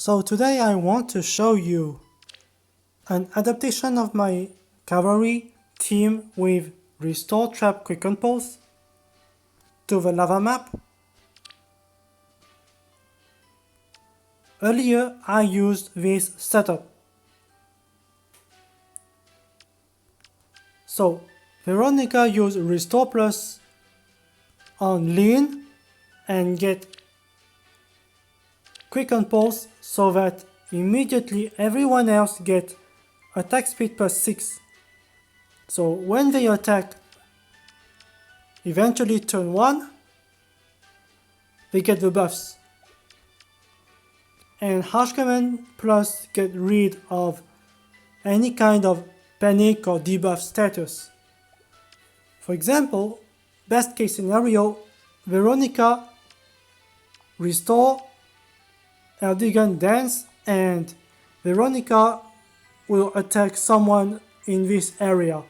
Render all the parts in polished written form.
So today I want to show you an adaptation of my cavalry team with restore trap quicken pulse to the lava map. Earlier I used this setup. So Veronica used restore plus on lean and get quicken pulse so that immediately everyone else get attack speed plus 6. So when they attack eventually turn 1, they get the buffs. And Harsh Command Plus get rid of any kind of panic or debuff status. For example, best case scenario, Veronica restore, Eldigan dance, and Veronica will attack someone in this area.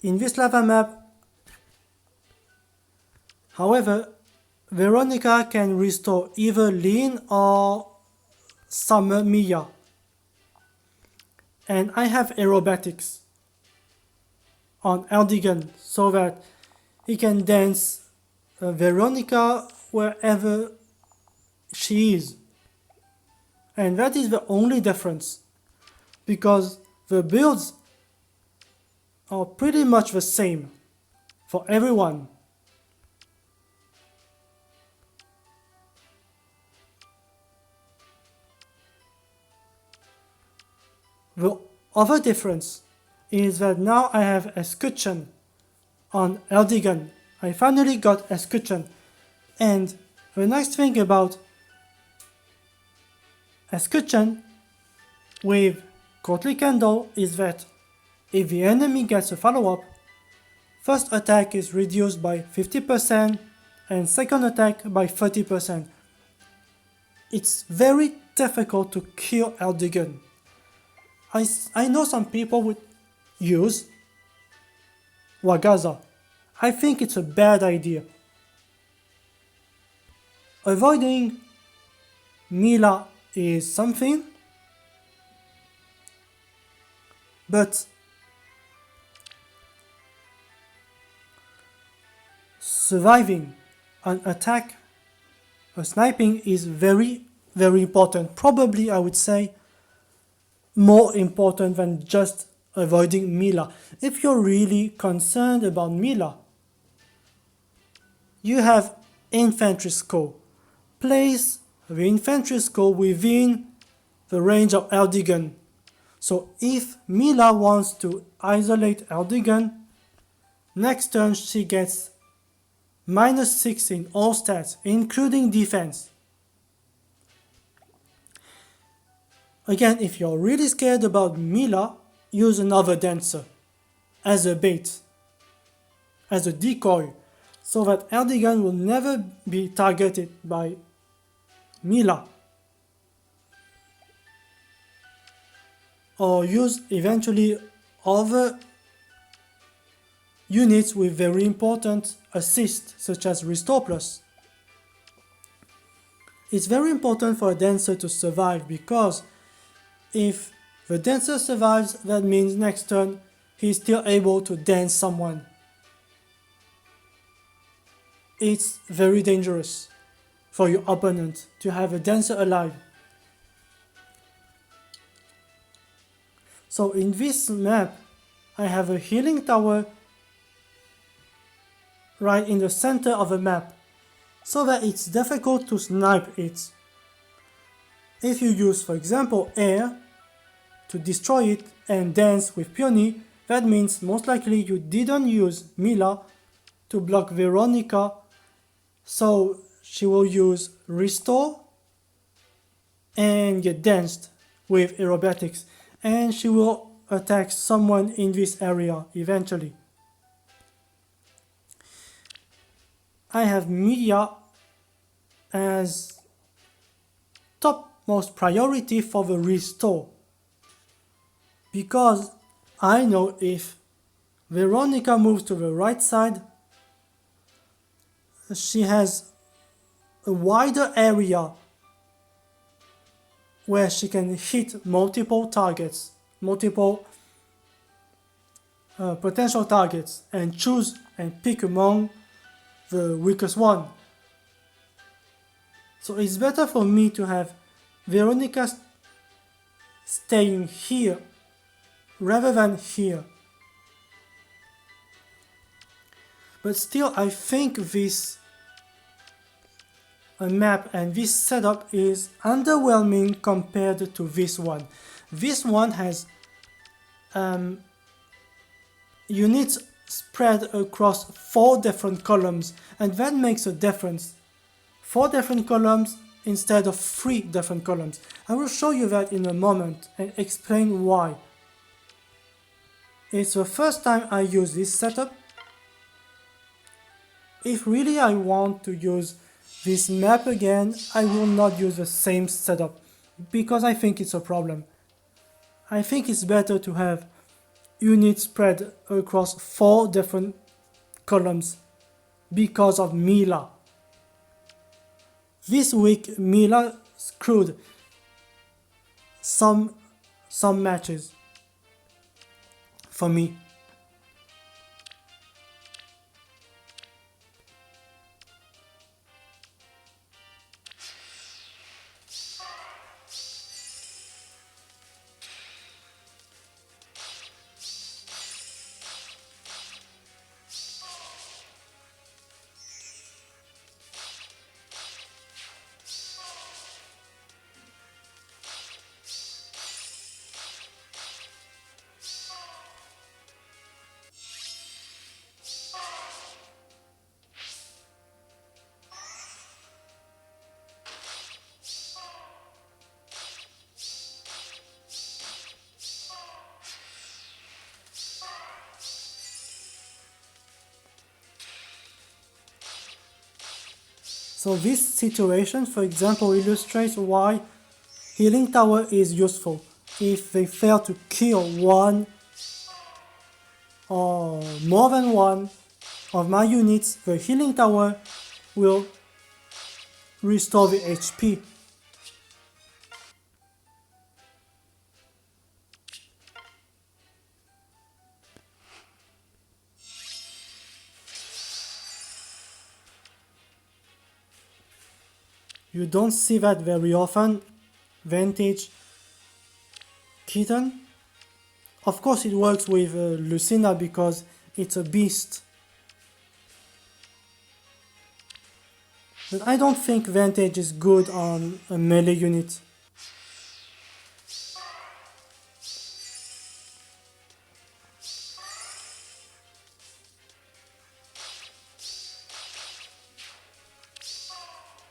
In this lava map, however, Veronica can restore either Lean or Summer Mia. And I have aerobatics on Eldigan so that he can dance Veronica wherever she is. And that is the only difference, because the builds are pretty much the same for everyone. The other difference is that now I have escutcheon on Eldigan. I finally got escutcheon, and the nice thing about escutcheon with Courtly Candle is that if the enemy gets a follow-up, first attack is reduced by 50% and second attack by 30%. It's very difficult to kill Eldigan. I know some people would use Wagaza. I think it's a bad idea. Avoiding Mila is something, but surviving an attack, a sniping is very, very important. Probably I would say more important than just avoiding Mila. If you're really concerned about Mila, you have infantry skull. Place the infantry skull within the range of Eldigan. So if Mila wants to isolate Eldigan, next turn she gets -6 in all stats, including defense. Again, if you're really scared about Mila, use another dancer as a bait, as a decoy, so that Eldigan will never be targeted by Mila. Or use eventually other units with very important assist, such as Restore Plus. It's very important for a dancer to survive, because if the dancer survives, that means next turn he's still able to dance someone. It's very dangerous for your opponent to have a dancer alive. So in this map, I have a healing tower right in the center of the map, so that it's difficult to snipe it. If you use, for example, air to destroy it and dance with Peony, that means most likely you didn't use Mila to block Veronica, so she will use Restore and get danced with aerobatics, and she will attack someone in this area eventually. I have Mia as topmost priority for the restore, because I know if Veronica moves to the right side, she has a wider area where she can hit multiple targets, multiple potential targets, and choose and pick among the weakest one. So it's better for me to have Veronica staying here rather than here. But still, I think this map and this setup is underwhelming compared to this one. This one has units spread across 4 different columns, and that makes a difference. 4 different columns instead of 3 different columns. I will show you that in a moment and explain why. It's the first time I use this setup. If really I want to use this map again, I will not use the same setup because I think it's a problem. I think it's better to have units spread across 4 different columns because of Mila. This week Mila screwed some matches for me. So this situation, for example, illustrates why Healing Tower is useful. If they fail to kill one or more than one of my units, the Healing Tower will restore the HP. You don't see that very often. Vantage Kitten. Of course it works with Lucina because it's a beast. But I don't think Vantage is good on a melee unit.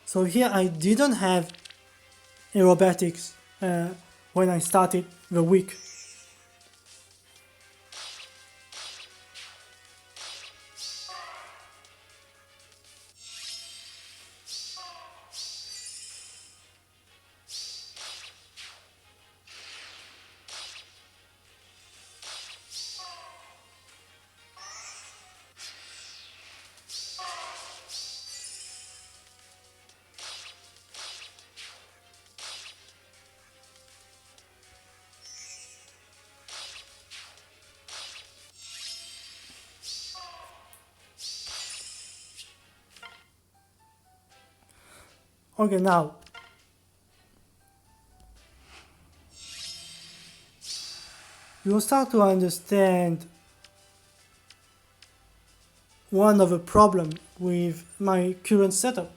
So here I didn't have aerobatics when I started the week. Okay, now you'll start to understand one of the problem with my current setup.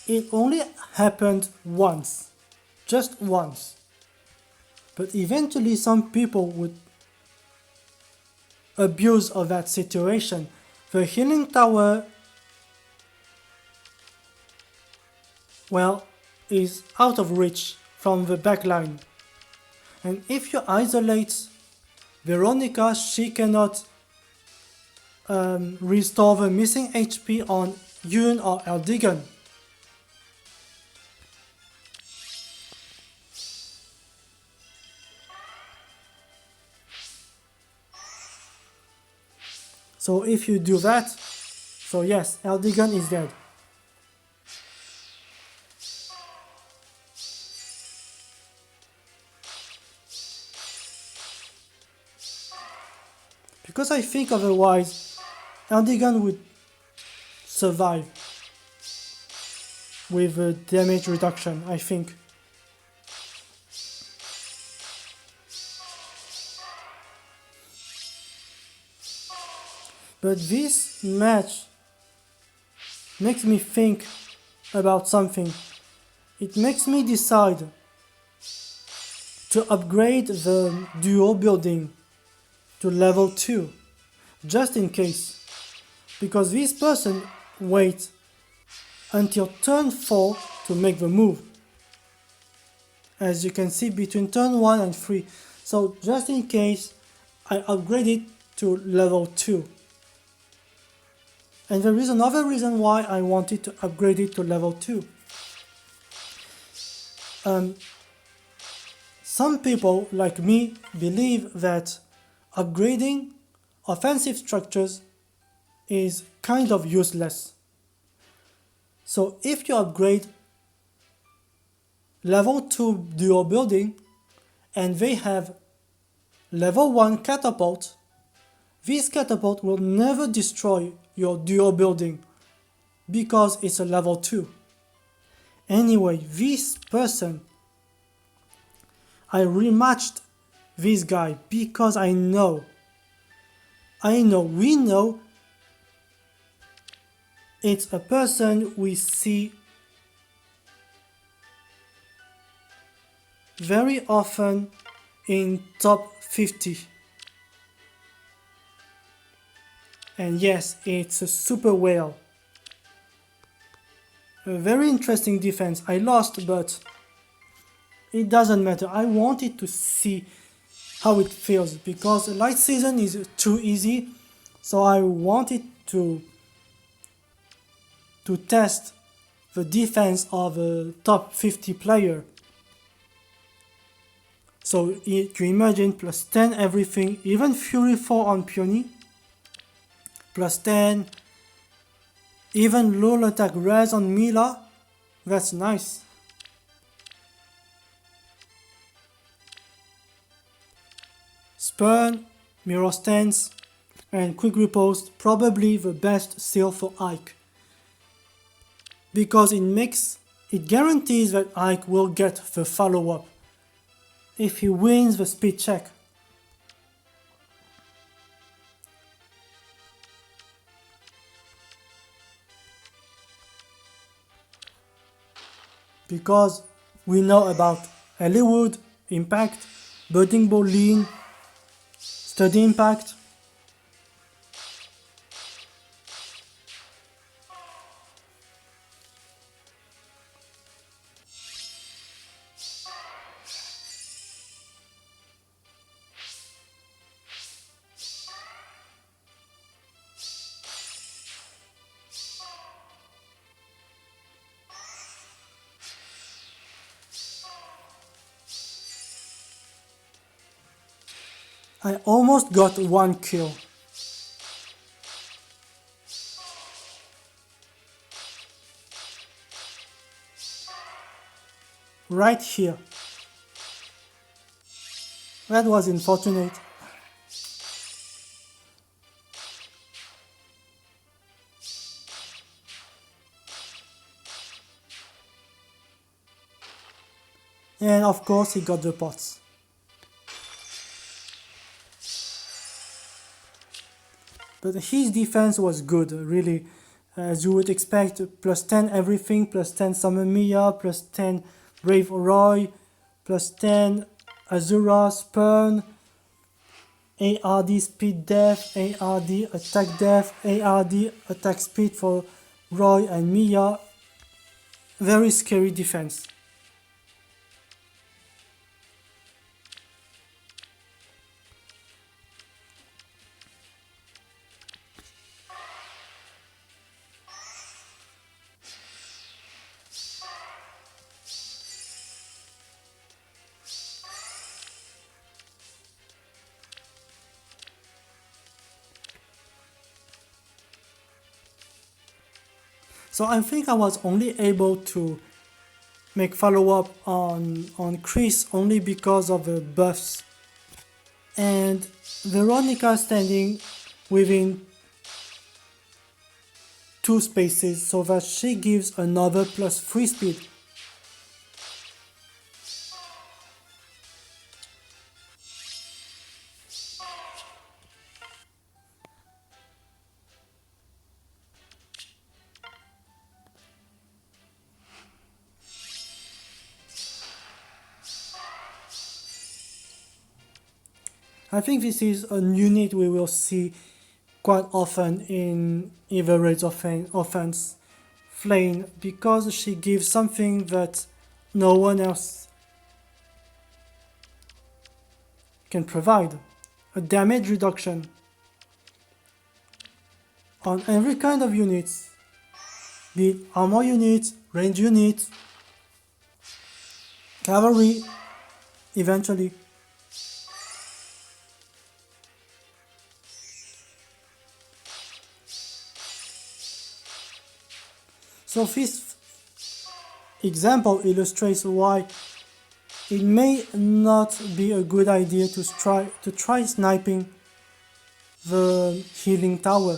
It only happened once, just once. But eventually some people would abuse of that situation. The healing tower, well, is out of reach from the backline. And if you isolate Veronica, she cannot restore the missing HP on Yun or Eldigan. So if you do that, so yes, Eldigan is dead. Because I think otherwise Eldigan would survive with a damage reduction, I think. But this match makes me think about something. It makes me decide to upgrade the duo building to level 2, just in case. Because this person waits until turn 4 to make the move. As you can see, between turn 1 and 3. So just in case, I upgrade it to level 2. And there is another reason why I wanted to upgrade it to level 2. Some people, like me, believe that upgrading offensive structures is kind of useless. So if you upgrade level 2 duo building and they have level 1 catapult, this catapult will never destroy your duo building because it's a level 2. Anyway, this person, I rematched this guy because we know it's a person we see very often in top 50. And yes, it's a super whale. A very interesting defense. I lost, but it doesn't matter. I wanted to see how it feels because light season is too easy. So I wanted to test the defense of a top 50 player. So you imagine plus 10 everything, even Fury 4 on Peony. Plus 10, even low attack res on Mila, that's nice. Spurn, Mirror Stance, and Quick Riposte, probably the best seal for Ike. Because it guarantees that Ike will get the follow-up if he wins the speed check. Because we know about Hollywood, Impact, Birding Ball Lean, Study Impact. I almost got 1 kill. Right here. That was unfortunate. And of course he got the pots. But his defense was good, really. As you would expect, plus 10 everything, plus 10 Summon Mia, plus 10 Brave Roy, plus 10 Azura, Spurn, ARD Speed Def, ARD Attack Def, ARD Attack Speed for Roy and Mia. Very scary defense. So I think I was only able to make follow-up on Chris only because of the buffs. And Veronica standing within 2 spaces so that she gives another +3 speed. I think this is a unit we will see quite often in average offense Flame because she gives something that no one else can provide, a damage reduction on every kind of units, be it armor units, range units, cavalry, eventually. So this example illustrates why it may not be a good idea to try sniping the healing tower.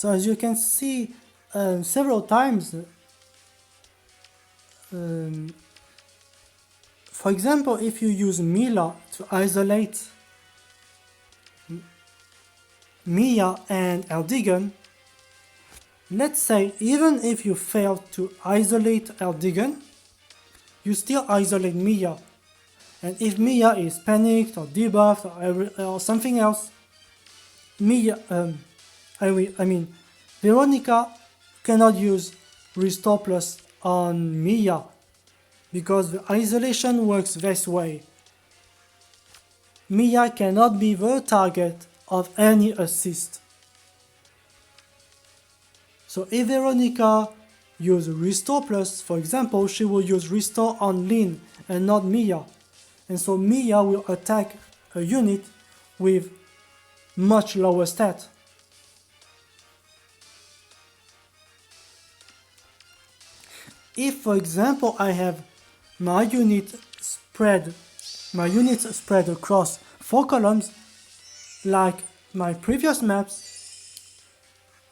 So as you can see several times, for example, if you use Mila to isolate Mia and Eldigan, let's say even if you fail to isolate Eldigan, you still isolate Mia. And if Mia is panicked or debuffed or something else, Veronica cannot use Restore Plus on Mia because the isolation works this way. Mia cannot be the target of any assist. So if Veronica uses Restore Plus, for example, she will use Restore on Lin and not Mia. And so Mia will attack a unit with much lower stat. If, for example, I have my units spread across 4 columns, like my previous maps,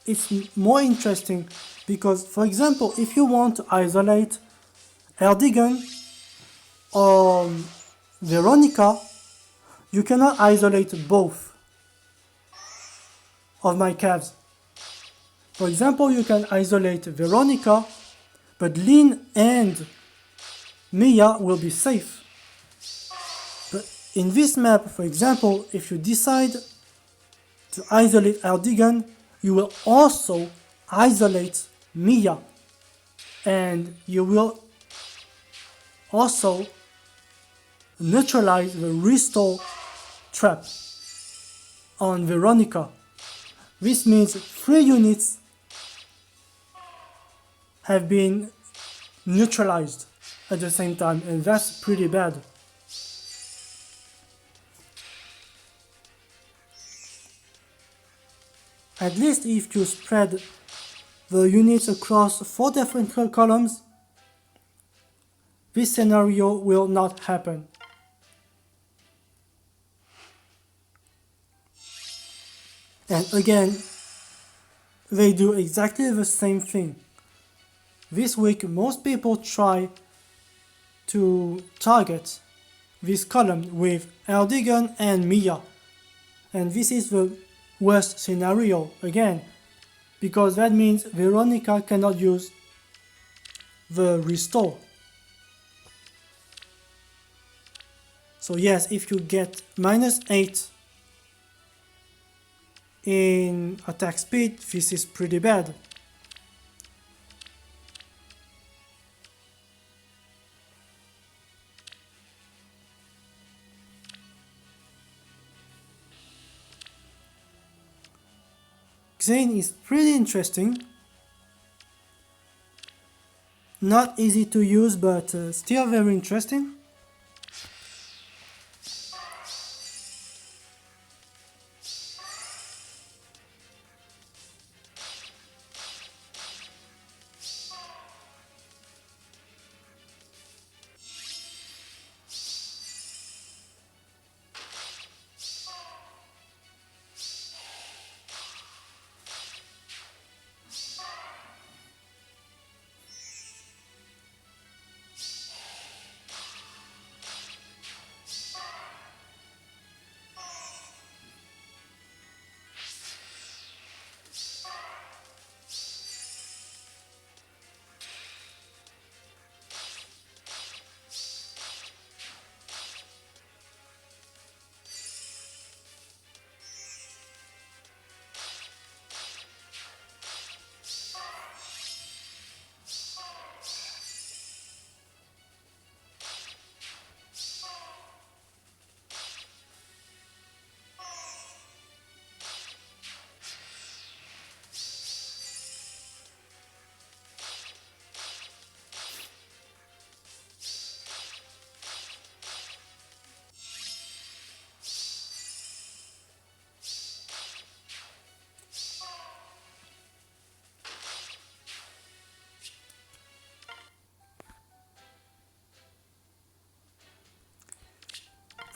it's more interesting because, for example, if you want to isolate Eldigan or Veronica, you cannot isolate both of my calves. For example, you can isolate Veronica, but Lin and Mia will be safe. But in this map, for example, if you decide to isolate Eldigan, you will also isolate Mia, and you will also neutralize the restore trap on Veronica. This means 3 units have been neutralized at the same time, and that's pretty bad. At least if you spread the units across 4 different columns, this scenario will not happen. And again, they do exactly the same thing. This week, most people try to target this column with Eldigan and Mia. And this is the worst scenario, again, because that means Veronica cannot use the restore. So yes, if you get -8 in attack speed, this is pretty bad. Xane is pretty interesting. Not easy to use, but still very interesting.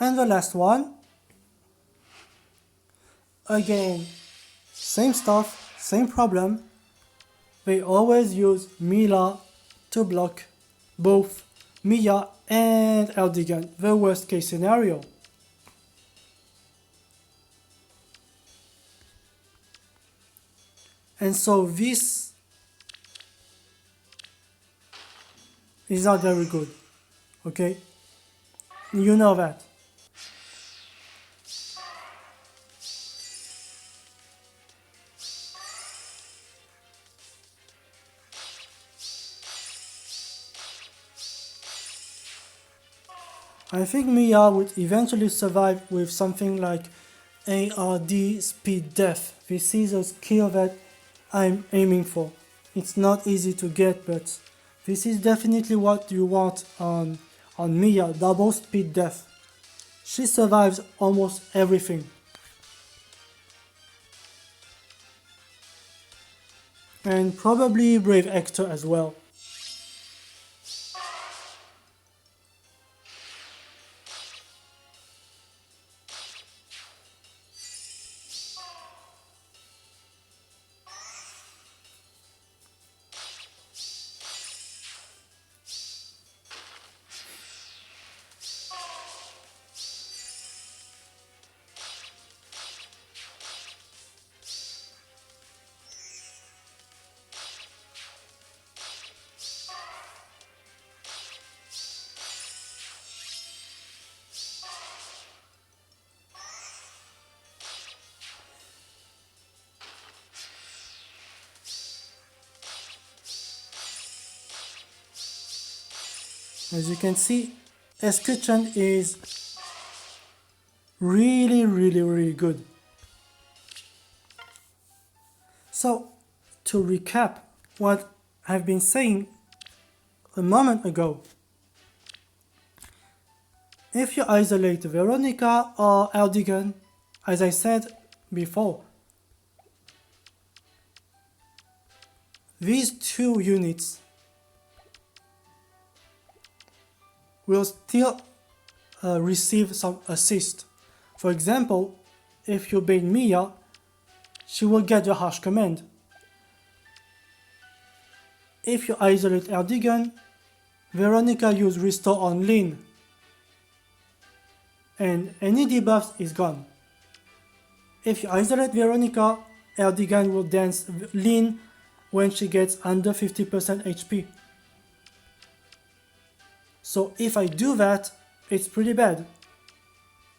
And the last one, again, same stuff, same problem. They always use Mila to block both Mia and Eldigan, the worst case scenario. And so this is not very good, okay? You know that. I think Mia would eventually survive with something like ARD speed death. This is a skill that I'm aiming for. It's not easy to get, but this is definitely what you want on Mia, double speed death. She survives almost everything. And probably Brave Hector as well. As you can see, Escutcheon is really good. So, to recap what I've been saying a moment ago, if you isolate Veronica or Eldigan, as I said before, these two units will still receive some assist. For example, if you bait Mia, she will get the harsh command. If you isolate Eldigan, Veronica use restore on Lyn, and any debuffs is gone. If you isolate Veronica, Eldigan will dance Lyn when she gets under 50% HP. So if I do that, it's pretty bad.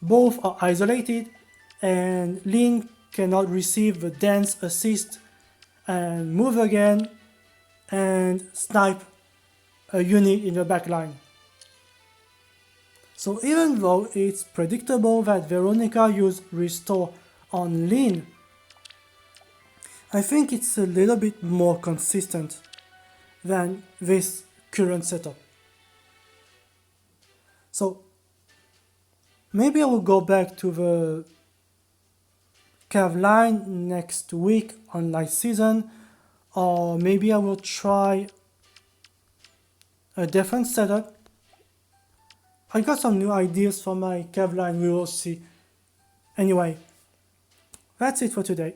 both are isolated, and Lin cannot receive the dance assist and move again and snipe a unit in the backline. So even though it's predictable that Veronica used Restore on Lin, I think it's a little bit more consistent than this current setup. So maybe I will go back to the Cav line next week on Light Season, or maybe I will try a different setup. I got some new ideas for my Cav line, we will see. Anyway, that's it for today.